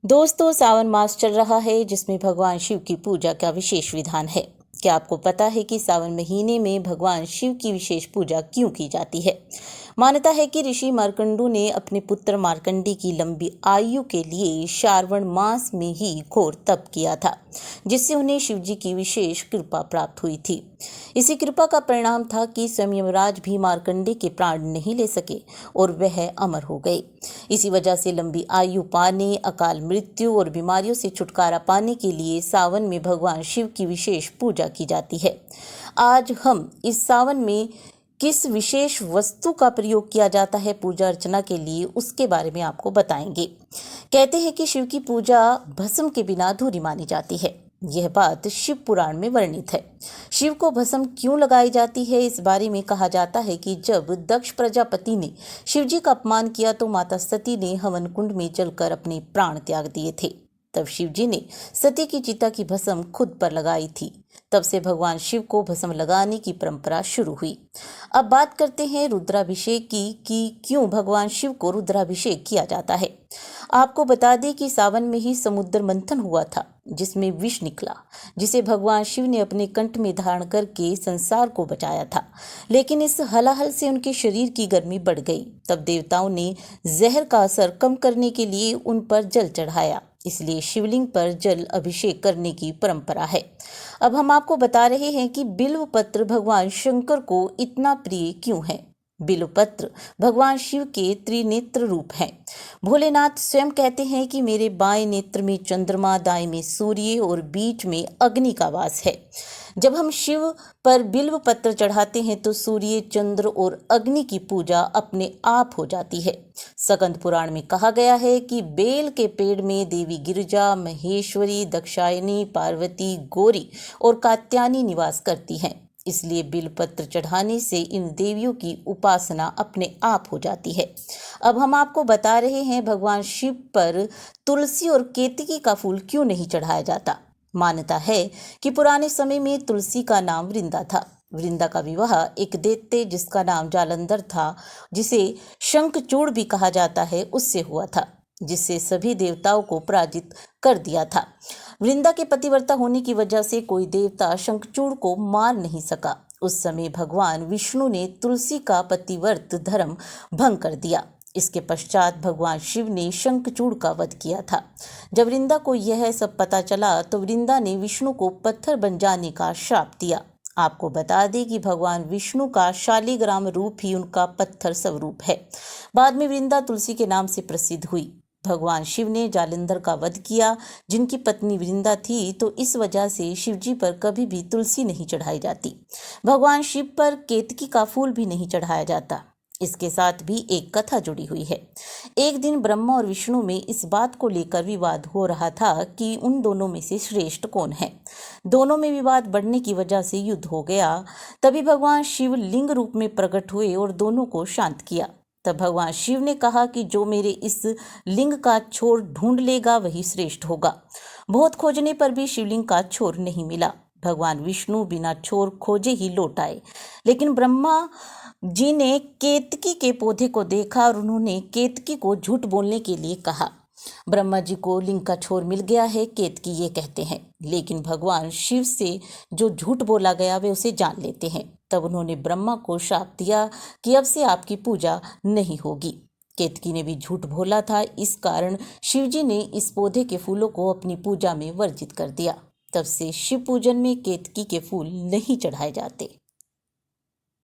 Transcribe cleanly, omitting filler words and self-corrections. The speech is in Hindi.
दोस्तों, सावन मास चल रहा है जिसमें भगवान शिव की पूजा का विशेष विधान है। क्या आपको पता है कि सावन महीने में भगवान शिव की विशेष पूजा क्यों की जाती है? मान्यता है कि ऋषि मार्कंडू ने अपने पुत्र मार्कंडी की लंबी आयु के लिए श्रावण मास में ही घोर तप किया था, जिससे उन्हें शिव जी की विशेष कृपा प्राप्त हुई थी। इसी कृपा का परिणाम था कि स्वयं यमराज भी मार्कंडे के प्राण नहीं ले सके और वह अमर हो गए। इसी वजह से लंबी आयु पाने, अकाल मृत्यु और बीमारियों से छुटकारा पाने के लिए सावन में भगवान शिव की विशेष पूजा की जाती है। आज हम इस सावन में किस विशेष वस्तु का प्रयोग किया जाता है पूजा अर्चना के लिए, उसके बारे में आपको बताएंगे। कहते हैं कि शिव की पूजा भस्म के बिना अधूरी मानी जाती है। यह बात शिव पुराण में वर्णित है। शिव को भस्म क्यों लगाई जाती है, इस बारे में कहा जाता है कि जब दक्ष प्रजापति ने शिव जी का अपमान किया तो माता सती ने हवन कुंड में जलकर अपने प्राण त्याग दिए थे। तब शिव जी ने सती की चिता की भस्म खुद पर लगाई थी। तब से भगवान शिव को भस्म लगाने की परंपरा शुरू हुई। अब बात करते हैं रुद्राभिषेक की कि क्यों भगवान शिव को रुद्राभिषेक किया जाता है। आपको बता दें कि सावन में ही समुद्र मंथन हुआ था, जिसमें विष निकला, जिसे भगवान शिव ने अपने कंठ में धारण करके संसार को बचाया था। लेकिन इस हलाहल से उनके शरीर की गर्मी बढ़ गई। तब देवताओं ने जहर का असर कम करने के लिए उन पर जल चढ़ाया। इसलिए शिवलिंग पर जल अभिषेक करने की परंपरा है। अब हम आपको बता रहे हैं कि बिल्व पत्र भगवान शंकर को इतना प्रिय क्यों है। बिल्व पत्र भगवान शिव के त्रिनेत्र रूप हैं। भोलेनाथ स्वयं कहते हैं कि मेरे बाएं नेत्र में चंद्रमा, दाएं में सूर्य और बीच में अग्नि का वास है। जब हम शिव पर बिल्व पत्र चढ़ाते हैं तो सूर्य, चंद्र और अग्नि की पूजा अपने आप हो जाती है। स्कंद पुराण में कहा गया है कि बेल के पेड़ में देवी गिरिजा, महेश्वरी, दक्षायनी, पार्वती, गौरी और कात्यायनी निवास करती हैं। इसलिए बिलपत्र चढ़ाने से इन देवियों की उपासना अपने आप हो जाती है। अब हम आपको बता रहे हैं भगवान शिव पर तुलसी और केतकी का फूल क्यों नहीं चढ़ाया जाता। मान्यता है कि पुराने समय में तुलसी का नाम वृंदा था। वृंदा का विवाह एक दैत्य जिसका नाम जालंधर था, जिसे शंखचूड़ भी कहा जाता है, उससे हुआ था, जिससे सभी देवताओं को पराजित कर दिया था। वृंदा के पतिव्रता होने की वजह से कोई देवता शंखचूड़ को मार नहीं सका। उस समय भगवान विष्णु ने तुलसी का पतिव्रत धर्म भंग कर दिया। इसके पश्चात भगवान शिव ने शंखचूड़ का वध किया था। जब वृंदा को यह सब पता चला तो वृंदा ने विष्णु को पत्थर बन जाने का श्राप दिया। आपको बता दें कि भगवान विष्णु का शालिग्राम रूप ही उनका पत्थर स्वरूप है। बाद में वृंदा तुलसी के नाम से प्रसिद्ध हुई। भगवान शिव ने जालंधर का वध किया, जिनकी पत्नी वृंदा थी, तो इस वजह से शिव जी पर कभी भी तुलसी नहीं चढ़ाई जाती। भगवान शिव पर केतकी का फूल भी नहीं चढ़ाया जाता। इसके साथ भी एक कथा जुड़ी हुई है। एक दिन ब्रह्मा और विष्णु में इस बात को लेकर विवाद हो रहा था कि उन दोनों में से श्रेष्ठ कौन है। दोनों में विवाद बढ़ने की वजह से युद्ध हो गया। तभी भगवान शिव लिंग रूप में प्रकट हुए और दोनों को शांत किया। तब भगवान शिव ने कहा कि जो मेरे इस लिंग का छोर ढूंढ लेगा वही श्रेष्ठ होगा। बहुत खोजने पर भी शिवलिंग का छोर नहीं मिला। भगवान विष्णु बिना छोर खोजे ही लौट आए। लेकिन ब्रह्मा जी ने केतकी के पौधे को देखा और उन्होंने केतकी को झूठ बोलने के लिए कहा। ब्रह्मा जी को लिंग का छोर मिल गया है, केतकी ये कहते हैं। लेकिन भगवान शिव से जो झूठ बोला गया वे उसे जान लेते हैं। तब उन्होंने ब्रह्मा को शाप दिया कि अब से आपकी पूजा नहीं होगी। केतकी ने भी झूठ बोला था, इस कारण शिव जी ने इस पौधे के फूलों को अपनी पूजा में वर्जित कर दिया। तब से शिव पूजन में केतकी के फूल नहीं चढ़ाए जाते।